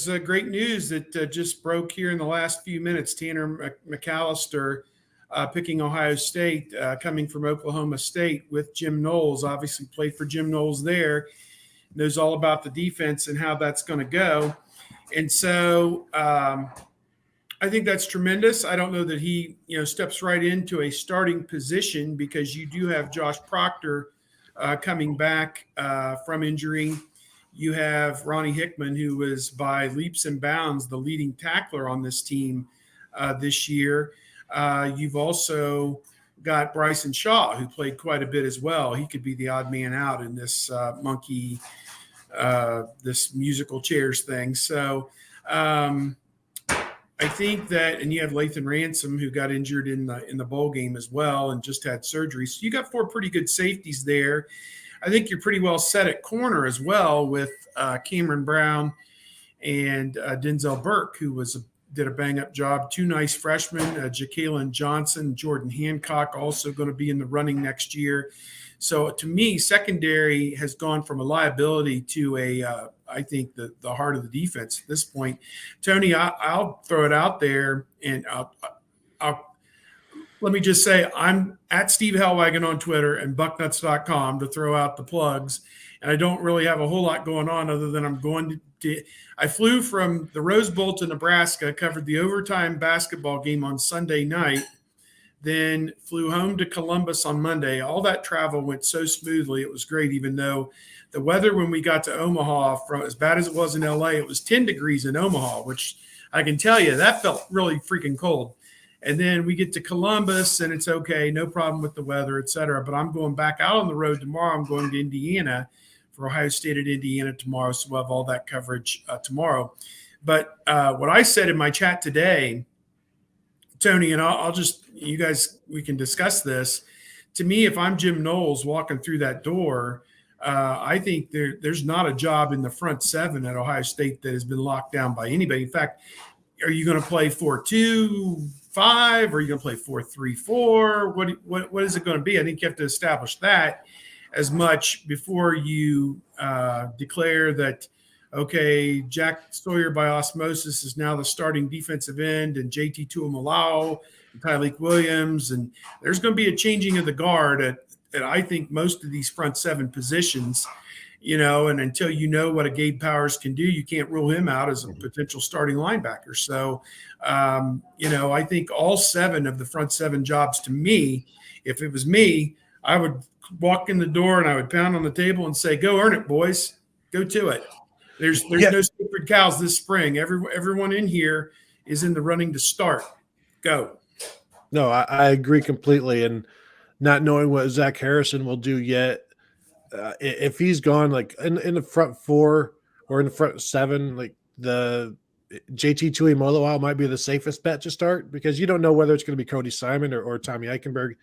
was great news that just broke here in the last few minutes. Tanner McCallister picking Ohio State, coming from Oklahoma State with Jim Knowles. Obviously, played for Jim Knowles there. Knows all about the defense and how that's going to go. And so I think that's tremendous. I don't know that he, steps right into a starting position because you do have Josh Proctor coming back from injury. You have Ronnie Hickman, who was by leaps and bounds the leading tackler on this team this year. You've also got Bryson Shaw, who played quite a bit as well. He could be the odd man out in this this musical chairs thing. So I think that, and you have Lathan Ransom, who got injured in the bowl game as well and just had surgery. So you got 4 pretty good safeties there. I think you're pretty well set at corner as well with Cameron Brown and Denzel Burke, who did a bang-up job. 2 nice freshmen, Ja'Kalen Johnson, Jordan Hancock, also going to be in the running next year. So to me, secondary has gone from a liability to I think the heart of the defense at this point. Tony, I'll throw it out there, and I'll let me just say I'm at Steve Hellwagon on Twitter and bucknuts.com to throw out the plugs. And I don't really have a whole lot going on other than I flew from the Rose Bowl to Nebraska, covered the overtime basketball game on Sunday night, then flew home to Columbus on Monday. All that travel went so smoothly. It was great, even though the weather when we got to Omaha, from as bad as it was in LA, it was 10 degrees in Omaha, which I can tell you that felt really freaking cold. And then we get to Columbus and it's okay, no problem with the weather, et cetera. But I'm going back out on the road tomorrow. I'm going to Indiana for Ohio State at Indiana tomorrow. So we'll have all that coverage tomorrow. But what I said in my chat today, Tony, and I'll just, you guys, we can discuss this. To me, if I'm Jim Knowles walking through that door, I think there's not a job in the front 7 at Ohio State that has been locked down by anybody. In fact, are you going to play 4-2-5? Or are you going to play 4-3-4? What is it going to be? I think you have to establish that as much before you declare that, okay, Jack Sawyer by osmosis is now the starting defensive end, and JT Tuimoloau and Tyleik Williams. And there's going to be a changing of the guard at I think most of these front 7 positions, and until you know what a Gabe Powers can do, you can't rule him out as a potential starting linebacker. So, I think all 7 of the front 7 jobs, to me, if it was me, I would walk in the door and I would pound on the table and say, go earn it, boys. Go to it. There's no sacred cows this spring. Everyone in here is in the running to start. Go. No, I agree completely. And not knowing what Zach Harrison will do yet, if he's gone like in the front 4 or in the front 7, like the JT Tuimoloau might be the safest bet to start because you don't know whether it's going to be Cody Simon or Tommy Eichenberg.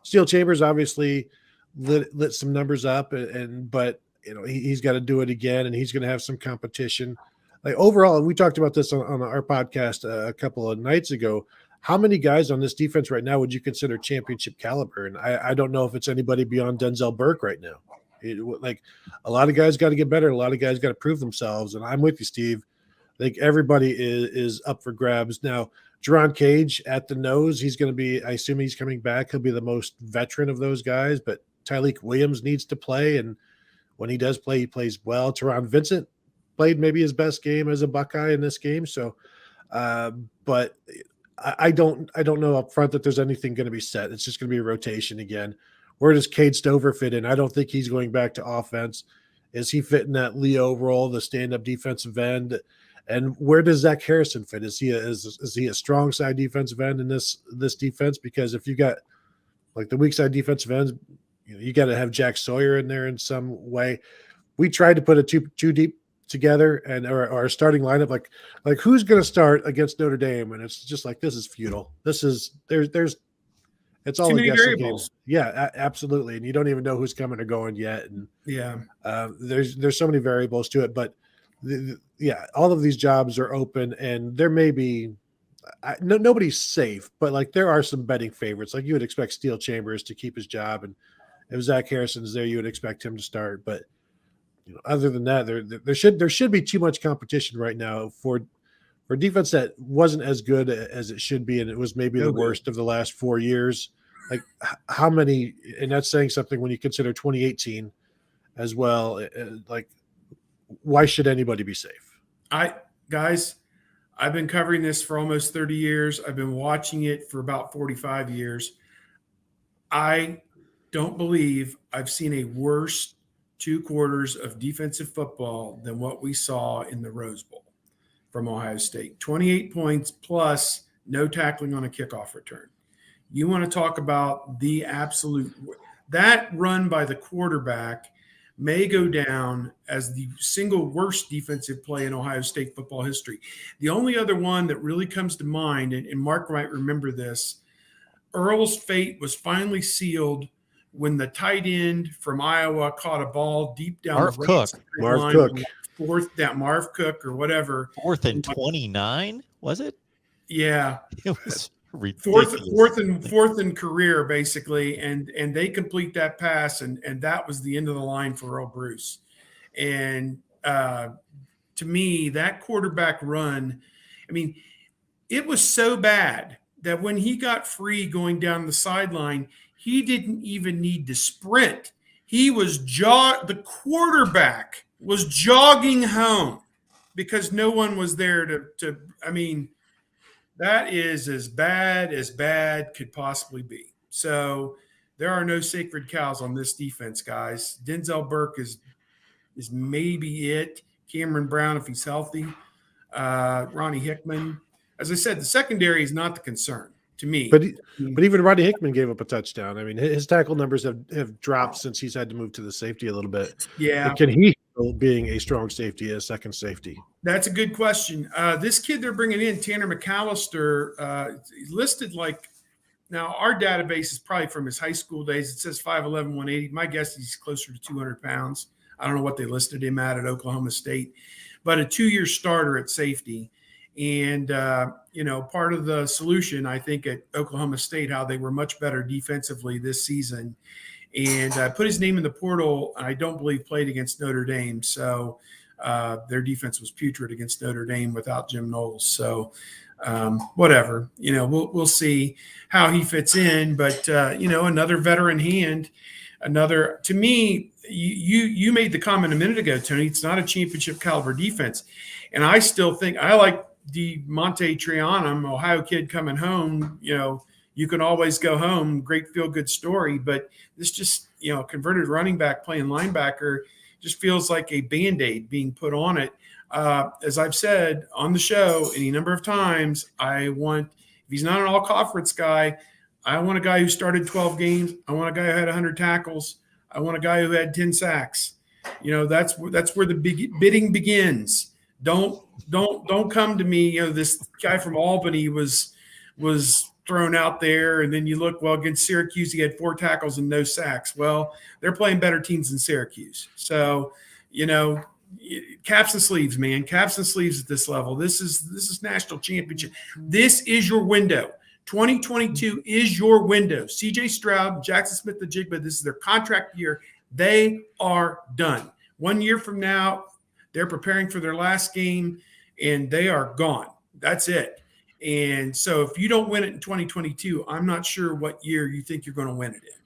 Steel Chambers obviously lit some numbers up, but he's got to do it again, and he's going to have some competition. Like overall, and we talked about this on our podcast a couple of nights ago. How many guys on this defense right now would you consider championship caliber? And I don't know if it's anybody beyond Denzel Burke right now. Like a lot of guys got to get better. A lot of guys got to prove themselves. And I'm with you, Steve. I think everybody is up for grabs. Now, Jerron Cage at the nose, he's going to be, I assume he's coming back. He'll be the most veteran of those guys, but Tyleik Williams needs to play. And when he does play, he plays well. Teron Vincent played maybe his best game as a Buckeye in this game. So, but I don't know up front that there's anything going to be set. It's just going to be a rotation again. Where does Cade Stover fit in? I don't think he's going back to offense. Is he fit in that Leo role, the stand-up defensive end? And where does Zach Harrison fit? Is he a strong side defensive end in this defense? Because if you got like the weak side defensive ends, you got to have Jack Sawyer in there in some way. We tried to put a two deep together and our starting lineup, like who's going to start against Notre Dame? And it's just like, this is futile. This is it's all a guessing game. Yeah, absolutely. And you don't even know who's coming or going yet. And there's so many variables to it, but all of these jobs are open, and there may be nobody's safe, but like there are some betting favorites. Like you would expect Steel Chambers to keep his job, and if Zach Harrison is there, you would expect him to start. But other than that, there should be too much competition right now for a defense that wasn't as good as it should be, and it was maybe the worst of the last 4 years. Like how many, and that's saying something when you consider 2018 as well. Like, why should anybody be safe? Guys, I've been covering this for almost 30 years. I've been watching it for about 45 years. I don't believe I've seen a worse 2 quarters of defensive football than what we saw in the Rose Bowl from Ohio State. 28 points plus no tackling on a kickoff return. You want to talk about the absolute – that run by the quarterback may go down as the single worst defensive play in Ohio State football history. The only other one that really comes to mind, and Mark might remember this, Earl's fate was finally sealed when the tight end from Iowa caught a ball deep down Marv the Cook. Marv Cook or whatever. 4th and 29, was it? Yeah. It was ridiculous. Fourth in career, basically, and they complete that pass, and that was the end of the line for Earl Bruce. And to me, that quarterback run, I mean, it was so bad that when he got free going down the sideline, he didn't even need to sprint. He was the quarterback was jogging home because no one was there to I mean, that is as bad could possibly be. So there are no sacred cows on this defense, guys. Denzel Burke is maybe it. Cameron Brown, if he's healthy. Ronnie Hickman. As I said, the secondary is not the concern to me. But even Ronnie Hickman gave up a touchdown. I mean, his tackle numbers have dropped since he's had to move to the safety a little bit. Yeah. But can he handle being a strong safety, a second safety? That's a good question. This kid they're bringing in, Tanner McCallister, listed like – now our database is probably from his high school days. It says 5'11", 180. My guess is he's closer to 200 pounds. I don't know what they listed him at Oklahoma State. But a 2-year starter at safety. And, part of the solution, I think, at Oklahoma State, how they were much better defensively this season. And put his name in the portal, I don't believe played against Notre Dame. So their defense was putrid against Notre Dame without Jim Knowles. So whatever, we'll see how he fits in. But, another veteran hand, to me, you made the comment a minute ago, Tony, it's not a championship caliber defense. And I still think I like DeMonte Trianum, Ohio kid coming home. You can always go home. Great feel-good story. But this just, converted running back playing linebacker just feels like a Band-Aid being put on it. As I've said on the show any number of times, if he's not an all-conference guy, I want a guy who started 12 games. I want a guy who had 100 tackles. I want a guy who had 10 sacks. That's where the bidding begins. Don't come to me. This guy from Albany was thrown out there, and then you look, well, against Syracuse, he had 4 tackles and no sacks. Well, they're playing better teams than Syracuse. So, caps and sleeves, man. Caps and sleeves at this level. This is national championship. This is your window. 2022 is your window. CJ Stroud, Jackson Smith-Njigba, this is their contract year. They are done. 1 year from now, they're preparing for their last game, and they are gone. That's it. And so if you don't win it in 2022, I'm not sure what year you think you're going to win it in.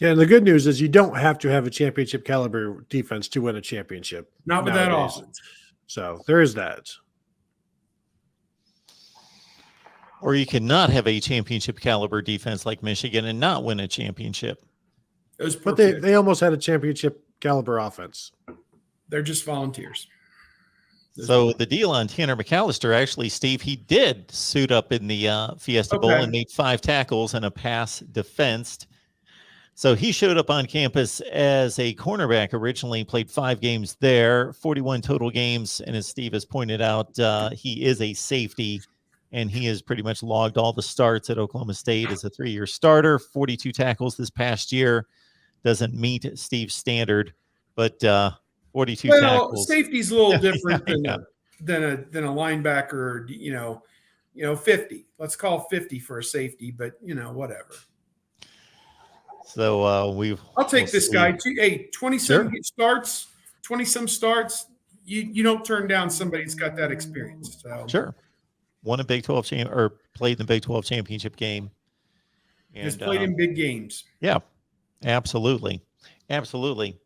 Yeah, and the good news is you don't have to have a championship caliber defense to win a championship. Not with that offense. So there is that. Or you cannot have a championship caliber defense like Michigan and not win a championship. But they almost had a championship caliber offense. They're just volunteers. So the deal on Tanner McCallister, actually, Steve, he did suit up in the Fiesta Bowl and made 5 tackles and a pass defensed. So he showed up on campus as a cornerback originally, played 5 games there, 41 total games. And as Steve has pointed out, he is a safety, and he has pretty much logged all the starts at Oklahoma State as a 3-year starter, 42 tackles this past year. Doesn't meet Steve's standard, but 42 tackles. Safety's a little different than a linebacker, 50. Let's call 50 for a safety, but whatever. So I'll take we'll this see. guy. Hey, 20-some Sure. starts, 20-some starts. You don't turn down somebody that's got that experience. So Sure. Won a Big 12 or played in the Big 12 championship game. has And played in big games. yeah, absolutely. Absolutely.